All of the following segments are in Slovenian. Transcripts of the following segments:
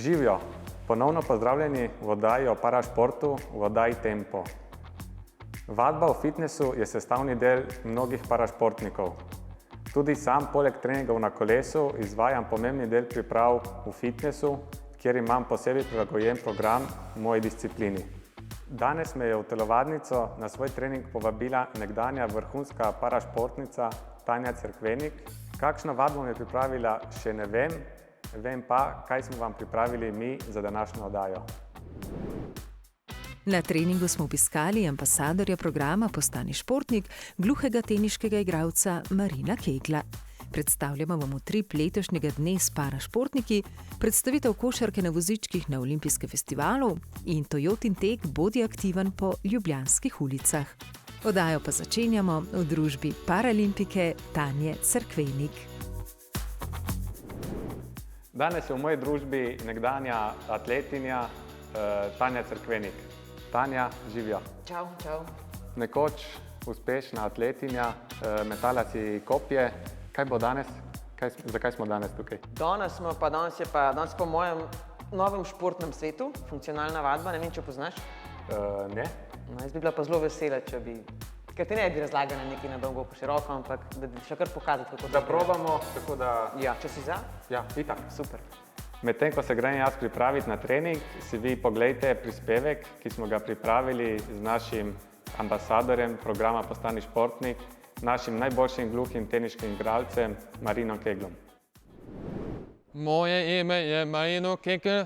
Živijo! Ponovno pozdravljeni v oddaji o parašportu, v oddaji Tempo. Vadba v fitnesu je sestavni del mnogih parašportnikov. Tudi sam poleg treningov na kolesu izvajam pomembni del priprav v fitnesu, kjer imam posebej prilagojen program moji disciplini. Danes me je v telovadnico na svoj trening povabila nekdanja vrhunska parašportnica Tanja Cerkvenik. Kakšno vadbo mi je pripravila, še ne vem. Vem pa, kaj smo vam pripravili mi za današnjo oddajo. Na treningu smo obiskali ambasadorja programa Postani športnik, gluhega teniškega igralca Marina Kegla. Predstavljamo vam utrip letošnjega dne s parašportniki, predstavitev košarke na vozičkih na Olimpijskem festivalu in Toyotin tek Bodi aktiven po ljubljanskih ulicah. Oddajo pa začenjamo v družbi paralimpike Tanje Cerkvenik. Danes je v moji družbi nekdanja atletinja Tanja Cerkvenik. Tanja, živijo! Čau, čau. Nekoč uspešna atletinja, metala si kopje. Kaj bo danes? Zakaj smo danes tukaj? Danes je pa v mojem novem športnem svetu, funkcionalna vadba, ne vem, če poznaš. Ne. No, jaz bi bila pa zelo vesela, ker ti ne bi razlagala nekaj na dolgo po široko, ampak da bi še kar pokazati, kako to Da probamo, tako da... Ja, če si za? Ja, itak. Super. Medtem, ko se grem jaz pripraviti na trening, si vi poglejte prispevek, ki smo ga pripravili z našim ambasadorjem programa Postani športnik, našim najboljšim gluhim teniškim igralcem Marinom Keglom. Moje ime je Marino Kegl,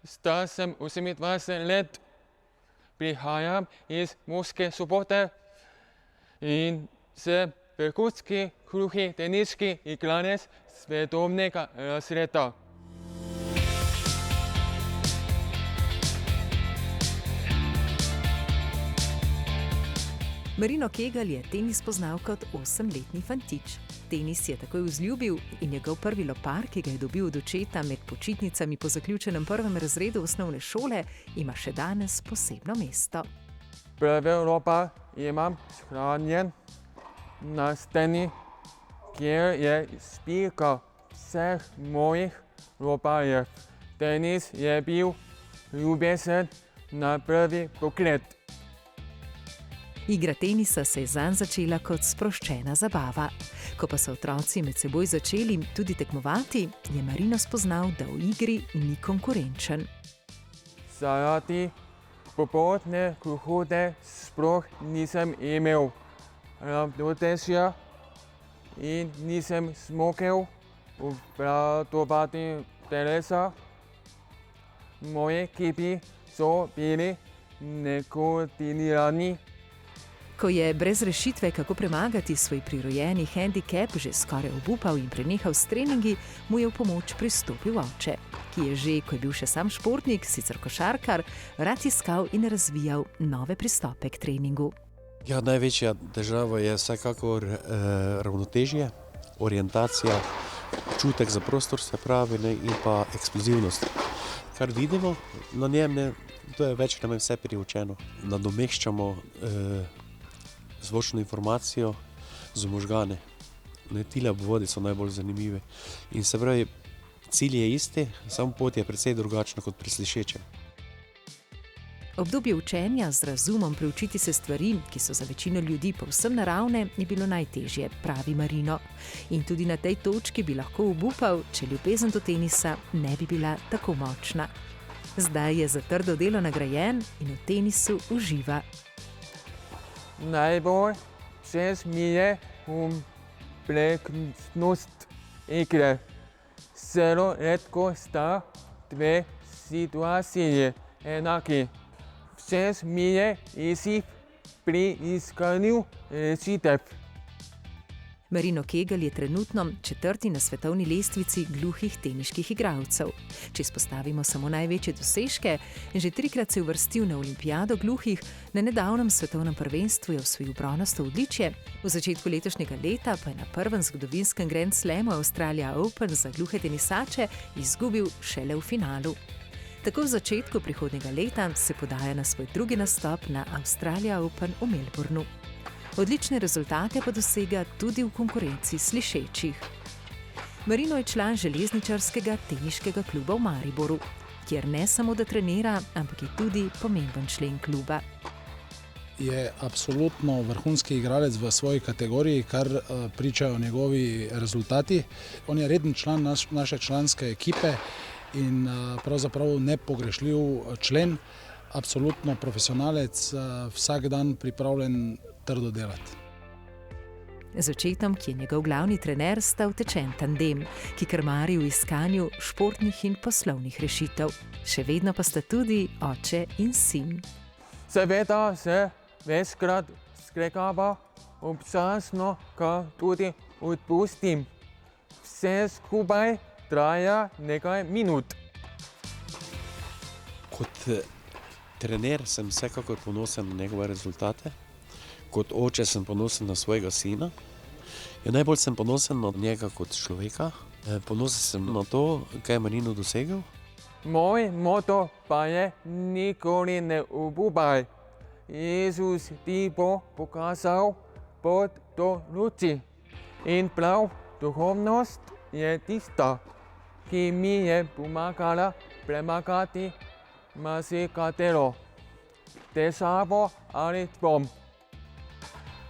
star sem 28 let, prihajam iz Murske Sobote in sem vrhunski gluhi teniški igralec svetovnega razreda. Marino Kegl je tenis poznal kot 8-letni fantič. Tenis je takoj vzljubil in njegov prvi lopar, ki ga je dobil od očeta med počitnicami po zaključenem prvem razredu osnovne šole, ima še danes posebno mesto. Prvi lopar imam shranjen na steni, kjer je zbirka vseh mojih loparjev. Tenis je bil ljubezen na prvi pogled. Igra tenisa se je zanj začela kot sproščena zabava. Ko pa so otroci med seboj začeli tudi tekmovati, je Marino spoznal, da v igri ni konkurenčen. Zaradi popotne gluhote sploh nisem imel ravnotežja in nisem smogel obvladovati telesa. Moji kipi so bili nekoordinirani. Ko je brez rešitve, kako premagati svoj prirojeni hendikep, že skoraj obupal in prenehal s treningi, mu je v pomoč pristopil oče, ki je že, ko je bil še sam športnik, sicer košarkar, rad iskal in razvijal nove pristope k treningu. Ja, največja težava je vsekakor ravnotežje, orientacija, občutek za prostor, se pravi, in pa eksplozivnost. Kar vidimo na njem, to je več ali manj vse priučeno. Nadomeščamo zvočno informacijo z možgane. Tile obvode so najbolj zanimive. In se pravi, cilj je isti, samo pot je precej drugačna kot pri slišečem. Obdobje učenja z razumom preučiti se stvari, ki so za večino ljudi povsem naravne, je bilo najtežje, pravi Marino. In tudi na tej točki bi lahko obupal, če ljubezen do tenisa ne bi bila tako močna. Zdaj je za trdo delo nagrajen in v tenisu uživa. Najbolj všeč mi je kompleksnost igre. Zelo redko sta dve situacije enaki. Všeč mi je izziv pri iskanju rešitev. Marino Kegl je trenutno 4. na svetovni lestvici gluhih teniških igralcev. Če izpostavimo samo največje dosežke, že 3-krat se je uvrstil na olimpijado gluhih, na nedavnem svetovnem prvenstvu je osvojil bronasto odličje, v začetku letošnjega leta pa je na prvem zgodovinskem Grand Slamu Australia Open za gluhe tenisače izgubil šele v finalu. Tako v začetku prihodnjega leta se podaja na svoj drugi nastop na Australia Open v Melbournu. Odlične rezultate pa dosega tudi v konkurenci slišečih. Marino je član železničarskega teniškega kluba v Mariboru. kjer ne samo da trenira, ampak je tudi pomemben člen kluba. Je absolutno vrhunski igralec v svoji kategoriji, kar pričajo njegovi rezultati. On je reden član naše članske ekipe in pravzaprav nepogrešljiv člen, absolutno profesionalec, vsak dan pripravljen trdo delati. Z očetom, ki je njegov glavni trener, sta utečen tandem, ki krmari v iskanju športnih in poslovnih rešitev. Še vedno pa sta tudi oče in sin. Seveda se večkrat skregava, občasno ga tudi odpustim. Vse skupaj traja nekaj minut. Kot trener sem vsekakor ponosen na njegove rezultate. Kot oče sem ponosen na svojega sina. Najbolj sem ponosen na njega kot človeka. Ponosen sem na to, kaj je Marino dosegel. Moj moto pa je nikoli ne obupaj. Jezus ti bo pokazal pot do luči. In prav duhovnost je tista, ki mi je pomagala premagati marsikatero težavo ali dvom.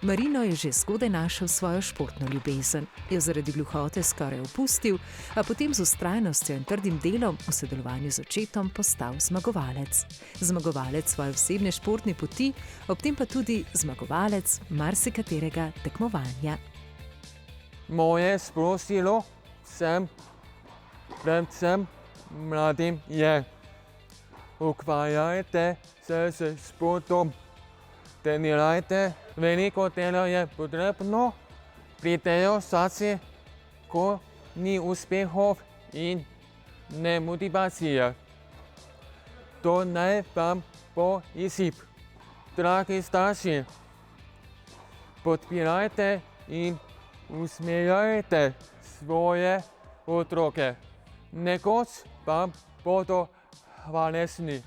Marino je že zgodaj našel svojo športno ljubezen, jo zaradi gluhote skoraj opustil, a potem z vztrajnostjo in trdim delom v sodelovanju z očetom postal zmagovalec. Zmagovalec svoje osebne športne poti, ob tem pa tudi zmagovalec marsikaterega tekmovanja. Moje sporočilo vsem, predvsem mladim je: ukvarjajte se s športom. Trenirajte, veliko dela je potrebno, pridejo časi, ko ni uspehov in ne motivacije. To naj vam bo izziv. Dragi starši, podpirajte in usmerjajte svoje otroke. Nekoč vam bodo hvaležni.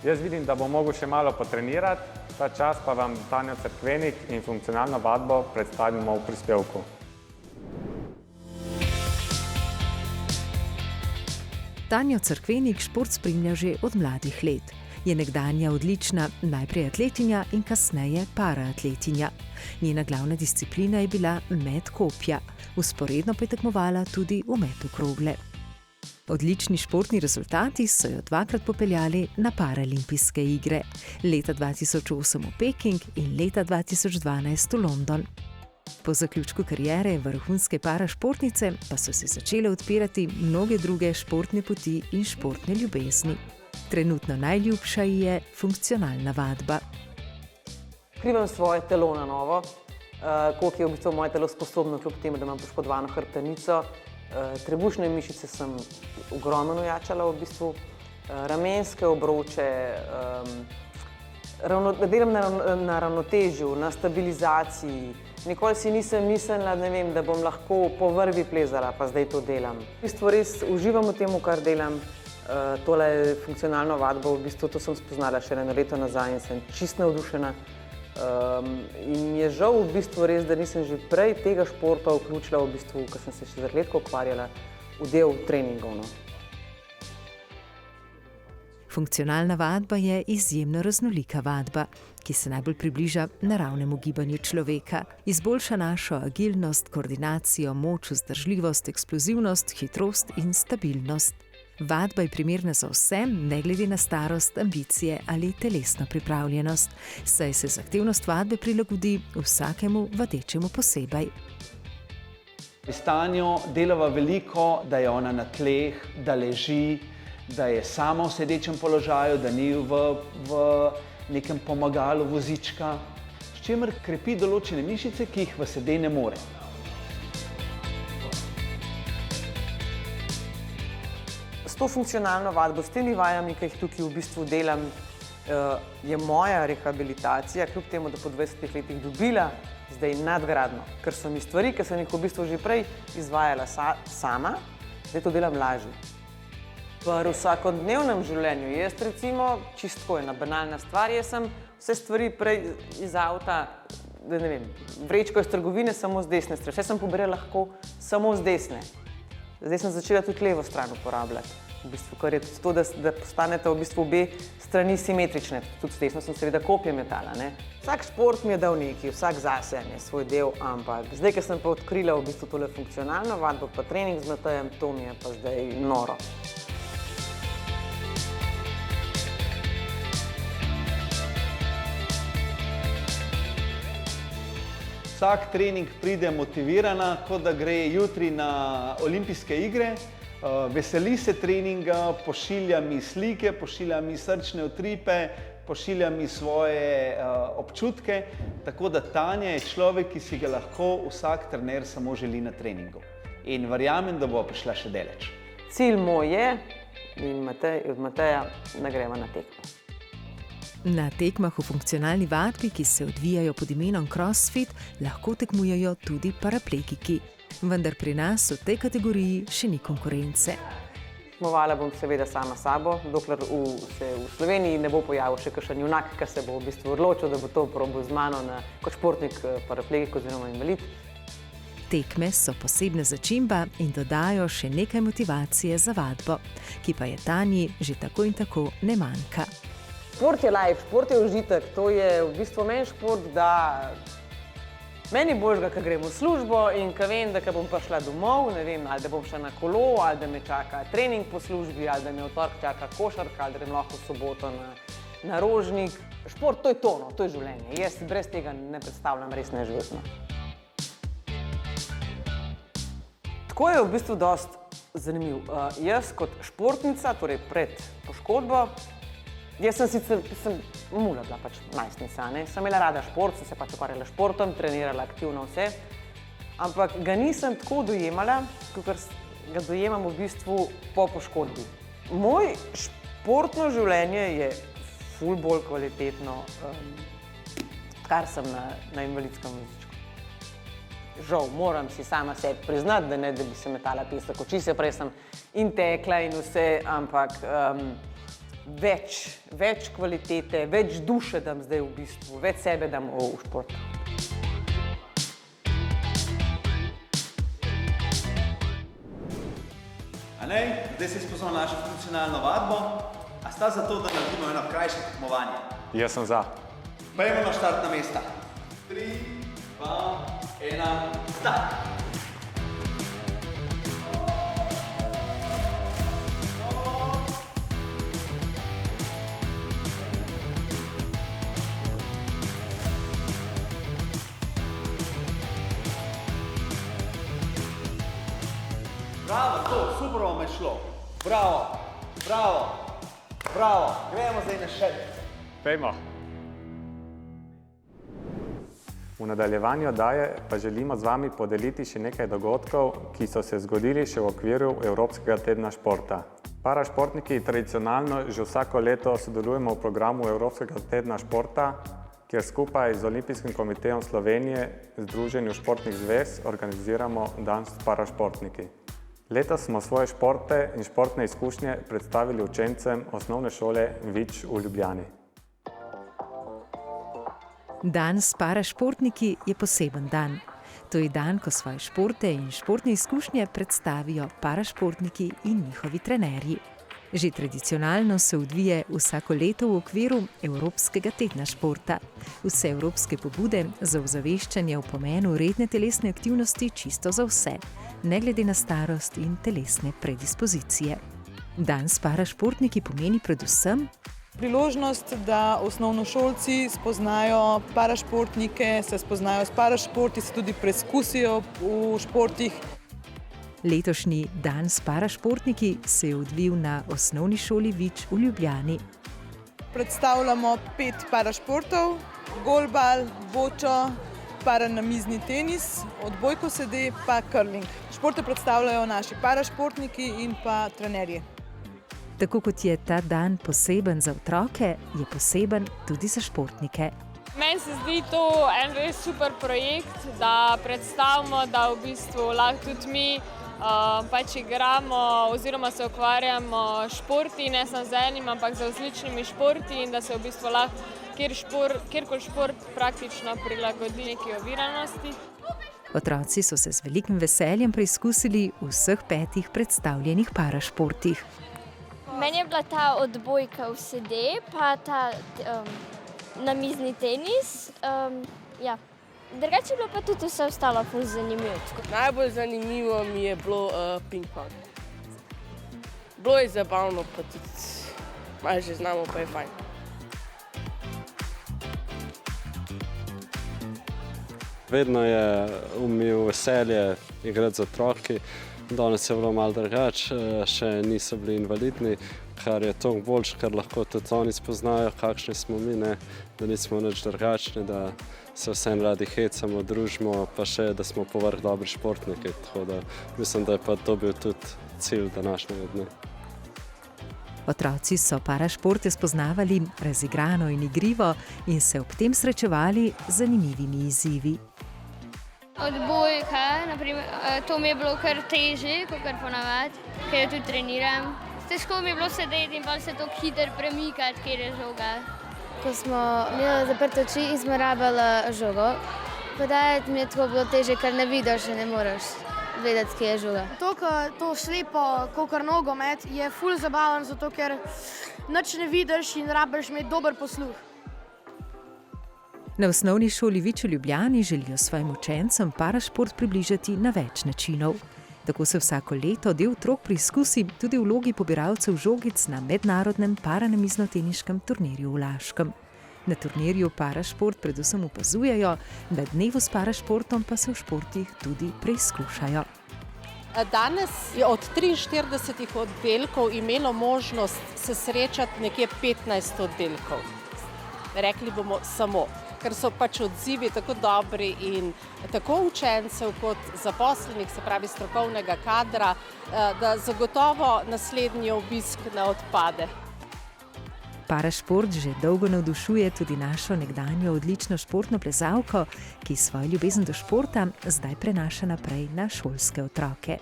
Jaz vidim, da bom mogel še malo potrenirati, ta čas pa vam Tanjo Cerkvenik in funkcionalno vadbo predstavimo v prispevku. Tanjo Cerkvenik šport spremlja že od mladih let. Je nekdanja odlična najprej atletinja in kasneje paraatletinja. Njena glavna disciplina je bila met kopja, vzporedno pa je tekmovala tudi v metu krogle. Odlični športni rezultati so jo dvakrat popeljali na Paralimpijske igre. Leta 2008 v Peking in leta 2012 v London. Po zaključku kariere vrhunske parašportnice pa so se začele odpirati mnoge druge športne poti in športne ljubezni. Trenutno najljubša ji je funkcionalna vadba. Odkrivam svoje telo na novo, koliko je v bistvu moje telo sposobno, kljub temu, da imam poškodovano hrbtenico. Trebušne mišice sem ogromno ojačala v bistvu, ramenske obroče, delam na ravnotežju, na stabilizaciji. Nikoli si nisem mislila, da bom lahko po vrvi plezala, pa zdaj to delam. V bistvu res uživam v tem, kar delam. Tole funkcionalno vadbo, v bistvu to sem spoznala še eno leto nazaj in sem čisto navdušena. In mi je žal v bistvu res, da nisem že prej tega športa vključila v bistvu, ko sem se še za letko ukvarjala, v del treningov. Funkcionalna vadba je izjemno raznolika vadba, ki se najbolj približa naravnemu gibanju človeka. Izboljša našo agilnost, koordinacijo, moč, vzdržljivost, eksplozivnost, hitrost in stabilnost. Vadba je primerna za vse, ne glede na starost, ambicije ali telesno pripravljenost, saj se zahtevnost vadbe prilagodi vsakemu vadečemu posebej. S Tanjo delava veliko, da je ona na tleh, da leži, da je sama v sedečem položaju, da ni v nekem pomagalu vozička. čimer krepi določene mišice, ki jih v sede ne more. S to funkcionalno vadbo, s temi vajami, ki jih tukaj v bistvu delam, je moja rehabilitacija, kljub temu, da po 20 letih dobila, zdaj nadgradno, ker so mi stvari, ki sem jih v bistvu že prej izvajala sama, zdaj to delam lažje. V vsakodnevnem življenju, jaz recimo, čisto ena banalna stvar, jaz sem vse stvari prej iz avta, ne vem, vrečko iz trgovine samo z desne strani, vse sem pobrala lahko samo z desne. Zdaj sem začela tudi levo stran uporabljati, v bistvu, kar je tudi to, da postanete v bistvu obe strani simetrične, tudi s desno sem seveda kopje metala, ne. Vsak šport mi je dal nekaj, vsak zase je svoj del, ampak zdaj, ko sem pa odkrila v bistvu tole funkcionalno vadbo, pa trening z Matejem, to mi je pa zdaj noro. Vsak trening pride motivirana, kot da gre jutri na olimpijske igre. Veseli se treninga, pošilja mi slike, pošilja mi srčne utripe, pošilja mi svoje občutke. Tako da Tanja je človek, ki si ga lahko vsak trener samo želi na treningu. In verjamem, da bo prišla še daleč. Cilj moj je, in od Mateja, da gremo na tekmo. Na tekmah v funkcionalni vadbi, ki se odvijajo pod imenom CrossFit, lahko tekmujejo tudi paraplegiki. Vendar pri nas v tej kategoriji še ni konkurence. Tekmovala bom seveda sama s sabo, dokler se v Sloveniji ne bo pojavil še kakšen junak, ki se bo v bistvu odločil, da bo to probil z mano kot športnik paraplegik oziroma invalid. Tekme so posebna začimba in dodajo še nekaj motivacije za vadbo, ki pa je Tanji že tako in tako ne manjka. Šport je life, šport je užitek, to je v bistvu meni šport, da meni boljšega, ko grem v službo in ko vem, da bom prišla domov, ne vem, ali da bom šla na kolo, ali da me čaka trening po službi, ali da me v torek čaka košarka, ali da grem lahko v soboto na Rožnik. Šport, to je to, no, to je življenje. Jaz si brez tega ne predstavljam res neživotno. Tako je v bistvu dosti zanimiv. Jaz kot športnica, torej pred poškodbo, jaz sem sicer mula bila pač najstnica, ne? Sem imela rada šport, sem se pač ukvarjala športom, trenirala aktivno vse, ampak ga nisem tako dojemala, kot ga dojemam v bistvu po poškodbi. Moj športno življenje je ful bolj kvalitetno, kar sem na invalidskem vozičku. Žal, moram si sama sebi priznati, da bi se metala pesek oči, se prej sem in tekla in vse, ampak več kvalitete, več duše dam zdaj v bistvu, več sebe dam v športu. Anej, zdaj si spoznal našo funkcionalno vadbo, a sta za to, da naredimo eno krajše tekmovanje? Jaz sem za. Pojdimo na štartna mesta. 3, 2, 1, start! Bravo, to, super vam je šlo. Bravo, bravo, bravo. Gremo zdaj na še. Pejmo. V nadaljevanju oddaje pa želimo z vami podeliti še nekaj dogodkov, ki so se zgodili še v okviru Evropskega tedna športa. Parašportniki tradicionalno že vsako leto sodelujemo v programu Evropskega tedna športa, kjer skupaj z Olimpijskim komitejem Slovenije, Združenju športnih zvez, organiziramo dan s parašportniki. Letos smo svoje športe in športne izkušnje predstavili učencem osnovne šole Vič v Ljubljani. Dan s parašportniki je poseben dan. To je dan, ko svoje športe in športne izkušnje predstavijo parašportniki in njihovi trenerji. Že tradicionalno se odvije vsako leto v okviru Evropskega tedna športa. Vse evropske pobude za ozaveščanje o pomenu redne telesne aktivnosti čisto za vse, ne glede na starost in telesne predispozicije. Dan s parašportniki pomeni predvsem priložnost, da osnovnošolci spoznajo parašportnike, se spoznajo s parašporti, se tudi preizkusijo v športih. Letošnji dan s parašportniki se je odvil na osnovni šoli Vič v Ljubljani. Predstavljamo 5 parašportov, golbal, bočo, paranamizni tenis, odbojko sede pa curling. Športe predstavljajo naši parašportniki in pa trenerji. Tako kot je ta dan poseben za otroke, je poseben tudi za športnike. Meni se zdi to en res super projekt, da predstavimo, da v bistvu lahko tudi mi pač igramo oziroma se ukvarjamo športi, ne samo z enim, ampak z različnimi športi in da se v bistvu lahko kjerkoli šport praktično prilagodi neki oviranosti. Otroci so se z velikim veseljem preizkusili v vseh 5 predstavljenih parašportih. Meni je bila ta odbojka v sede, pa ta namizni tenis. Drugače je bilo pa tudi vse ostalo ful zanimivo. Najbolj zanimivo mi je bilo ping-pong. Bilo je zabavno, pa tudi malo že znamo, pa je fajn. Vedno je imel veselje igrati z otroki. Danes je bilo malo drugače, še niso bili invalidni, kar je toliko boljše, ker lahko tudi oni spoznajo, kakšni smo mi, ne? Da nismo nič drugačni, da se vsem radi hecamo, družimo, pa še, da smo povrh dobri športniki. Tako da mislim, da je pa to bil tudi cilj današnjega dne. Otroci so parašporte spoznavali razigrano in igrivo in se ob tem srečevali z zanimivimi izzivi. Odbojka, to mi je bilo kar težje, kot ponavadi, ker jo tudi treniram. Težko mi je bilo sedeti in pa se tako hitro premikati, kjer je žoga. Ko smo imeli zaprte oči in smo rabili žogo, podajati mi je tako bilo težje, ker ne vidiš in ne moreš vedeti, kje je žoga. To slepo, kakor nogomet, je ful zabaven, zato ker nič ne vidiš in rabiš imeti dober posluh. Na osnovni šoli Vič v Ljubljani želijo svojim učencem parašport približati na več načinov. Tako se vsako leto del otrok preizkusi tudi v vlogi pobiralcev žogic na mednarodnem paranamiznoteniškem turnirju v Laškem. Na turnirju parašport predvsem opazujejo, na dnevu s parašportom pa se v športih tudi preizkušajo. Danes je od 43 oddelkov imelo možnost se srečati nekje 15 oddelkov. Rekli bomo samo, ker so pač odzivi tako dobri in tako učencev kot zaposlenih, se pravi strokovnega kadra, da zagotovo naslednji obisk ne odpade. Parašport že dolgo navdušuje tudi našo nekdanjo odlično športno plezalko, ki svojo ljubezen do športa zdaj prenaša naprej na šolske otroke.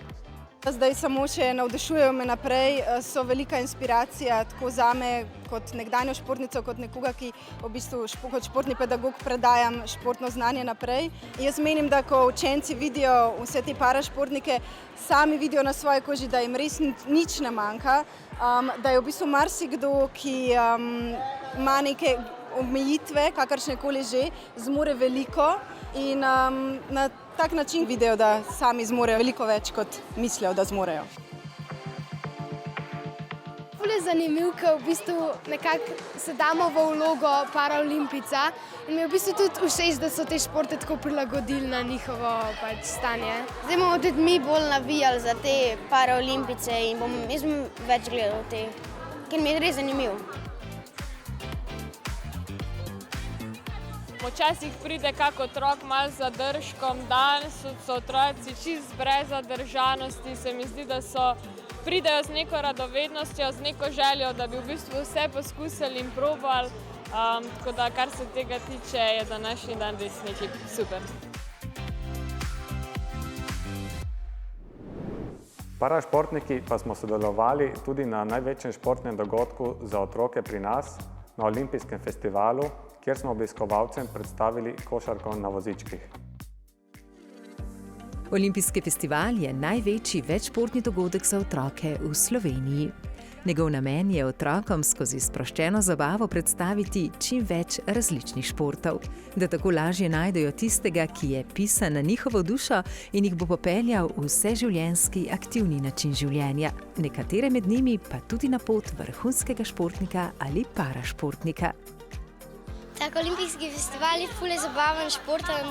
Zdaj samo še navdušujejo me naprej, so velika inspiracija tako zame kot nekdanjo športnico, kot nekoga, ki v bistvu kot športni pedagog predajam športno znanje naprej. Jaz menim, da ko učenci vidijo vse te parašportnike, sami vidijo na svoji koži, da jim res nič ne manjka, da je v bistvu marsikdo, ki ima neke omejitve, kakršnekoli že, zmore veliko in na tak način vidijo, da sami zmorejo veliko več, kot mislijo, da zmorejo. Ful je zanimiv, ker v bistvu nekako se damo v vlogo paraolimpijca in mi je v bistvu tudi všeč, da so te športe tako prilagodili na njihovo stanje. Zdaj bomo tudi mi bolj navijali za te paraolimpijce in jaz bom več gledal te, ker mi je res zanimiv. Včasih pride kak otrok malo z zadržkom, danes so otroci čist brez zadržanosti, se mi zdi, da pridejo z neko radovednostjo, z neko željo, da bi v bistvu vse poskusili in probali, tako da kar se tega tiče, je današnji dan res nekaj super. Parašportniki pa smo sodelovali tudi na največjem športnem dogodku za otroke pri nas, na Olimpijskem festivalu, kjer smo obiskovalcem predstavili košarko na vozičkih. Olimpijski festival je največji večšportni dogodek za otroke v Sloveniji. Njegov namen je otrokom skozi sproščeno zabavo predstaviti čim več različnih športov, da tako lažje najdejo tistega, ki je pisan na njihovo dušo in jih bo popeljal v vseživljenjski aktivni način življenja, nekatere med njimi pa tudi na pot vrhunskega športnika ali parašportnika. Tak olimpijski festival je ful zabaven, športen.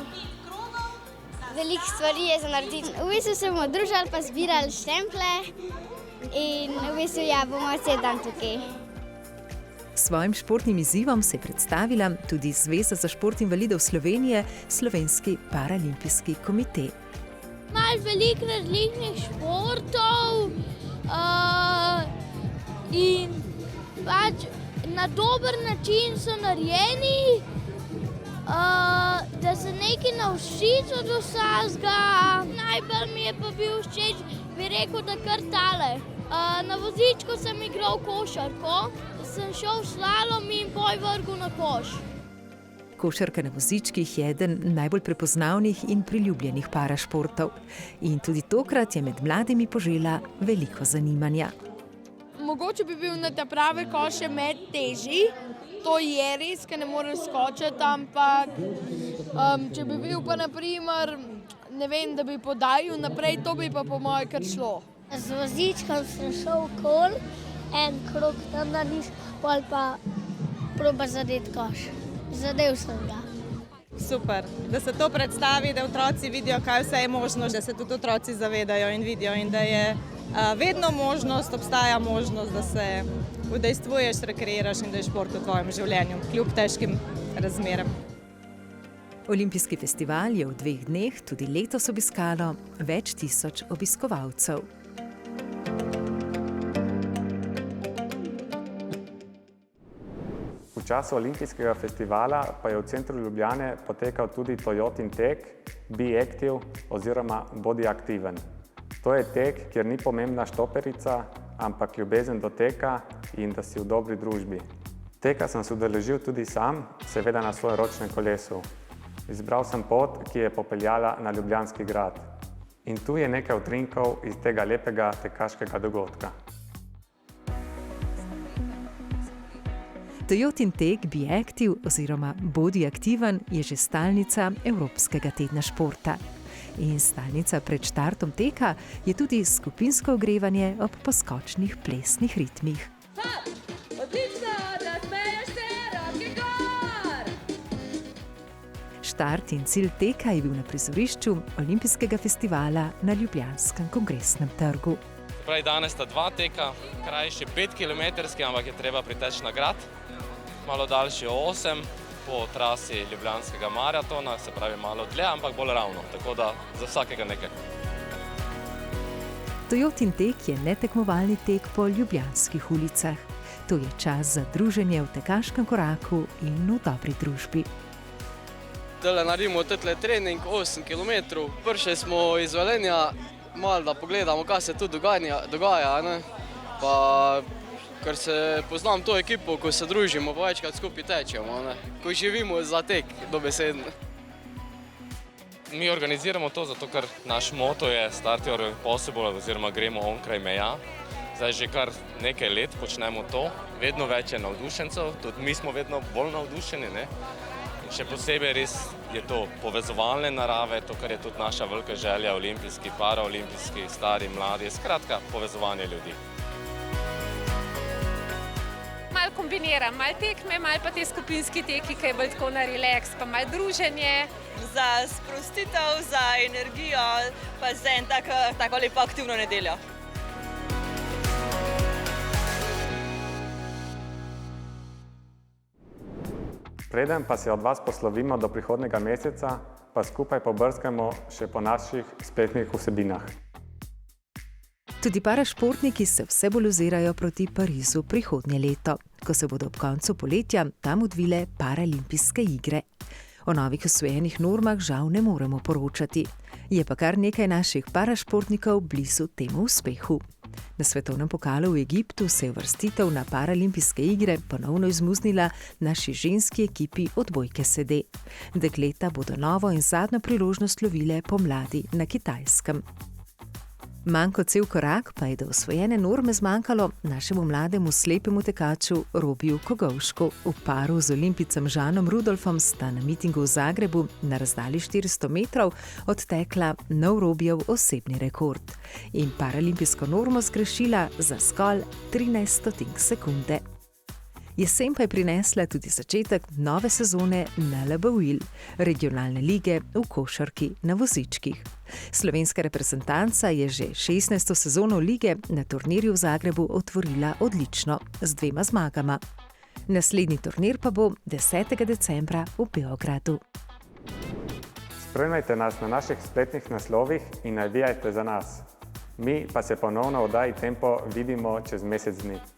Veliko stvari je za narediti. V bistvu se bomo družili pa zbirali štemplje in v bistvu bomo cel dan tukaj. Svojim športnim izzivom se je predstavila tudi Zveza za šport invalidov Slovenije, Slovenski paralimpijski komite. Malo veliko različnih športov in pač na dober način so narejeni, da se nekaj naučiš od vsega. Najbolj mi je pa bil všeč, bi rekel, da kar tale. Na vozičku sem igral košarko, sem šel v slalom in poj vrgel na koš. Košarka na vozičkih je eden najbolj prepoznavnih in priljubljenih parašportov. In tudi tokrat je med mladimi požela veliko zanimanja. Mogoče bi bil na te prave koše med težji, to je res, ker ne morem skočiti, ampak če bi bil pa naprimer, ne vem, da bi podajal naprej, to bi pa po moje kar šlo. Z vozičkom sem šel okoli, en krog tam narediš, pol pa probaš zadeti koš. Zadev sem ga. Super, da se to predstavi, da otroci vidijo, kaj vse je možno, da se tudi otroci zavedajo in vidijo in da je vedno možnost, obstaja možnost, da se udejstvuješ, rekreiraš in da je šport v tvojem življenju, kljub težkim razmeram. Olimpijski festival je v 2 dneh tudi letos obiskalo več tisoč obiskovalcev. V času olimpijskega festivala pa je v centru Ljubljane potekal tudi Toyotin tek Be Active oziroma Bodi aktiven. To je tek, kjer ni pomembna štoperica, ampak ljubezen do teka in da si v dobri družbi. Teka sem se udeležil tudi sam, seveda na svojem ročnem kolesu. Izbral sem pot, ki je popeljala na Ljubljanski grad. In tu je nekaj utrinkov iz tega lepega tekaškega dogodka. Toyotin tek Be Active oziroma Bodi aktiven je že stalnica Evropskega tedna športa. In stalnica pred štartom teka je tudi skupinsko ogrevanje ob poskočnih plesnih ritmih. Odlično, razmeješ se, roke gor! Štart in cilj teka je bil na prizorišču Olimpijskega festivala na Ljubljanskem kongresnem trgu. Pravi, danes sta 2 teka, krajši 5 km, ampak je treba priteči na grad. Malo daljši 8 po trasi Ljubljanskega maratona, se pravi malo dlje, ampak bolj ravno, tako da za vsakega nekaj. Toyotin tek je netekmovalni tek po ljubljanskih ulicah. To je čas za druženje v tekaškem koraku in v dobri družbi. Tole naredimo tetle trening 8 km, prišli smo iz Velenja, malo da pogledamo, kaj se tu dogaja, ne? Pa ker se poznam to ekipo, ko se družimo, pa večkrat skupaj tečemo, ne? Ko živimo za tek, dobesedno. Mi organiziramo to zato, ker naš moto je Start your possible, oziroma gremo onkraj meja. Zdaj že kar nekaj let počnemo to, vedno več je navdušencev, tudi mi smo vedno bolj navdušeni, ne? In še posebej res je to povezovalne narave, to, kar je tudi naša velika želja, olimpijski, paraolimpijski, stari, mladi, skratka povezovanje ljudi. Malo kombiniram, malo tekme, malo pa te skupinski teki, ki je bolj tako na relaks, pa malo druženje. Za sprostitev, za energijo, pa za en tako lepo aktivno nedeljo. Preden pa se od vas poslovimo do prihodnjega meseca, pa skupaj pobrskamo še po naših spletnih vsebinah. Tudi parašportniki se vse bolj ozirajo proti Parizu prihodnje leto, ko se bodo ob koncu poletja tam odvile paralimpijske igre. O novih osvojenih normah žal ne moremo poročati. Je pa kar nekaj naših parašportnikov blizu temu uspehu. Na svetovnem pokalu v Egiptu se je uvrstitev na paralimpijske igre ponovno izmuznila naši ženski ekipi odbojke sede. Dekleta bodo novo in zadnjo priložnost lovile pomladi na Kitajskem. Manj kot cel korak pa je do osvojene norme zmanjkalo našemu mlademu slepemu tekaču Robiju Kogovšku. V paru z olimpijcem Žanom Rudolfom sta na mitingu v Zagrebu na razdalji 400 metrov odtekla nov Robijev osebni rekord in paralimpijsko normo zgrešila za zgolj 13 sekunde. Jesen pa je prinesla tudi začetek nove sezone NLBWIL, regionalne lige v košarki na vozičkih. Slovenska reprezentanca je že 16. sezono lige na turnirju v Zagrebu otvorila odlično z 2 zmagama. Naslednji turnir pa bo 10. decembra v Beogradu. Spremljajte nas na naših spletnih naslovih in navijajte za nas. Mi pa se ponovno v oddaji Tempo vidimo čez mesec dni.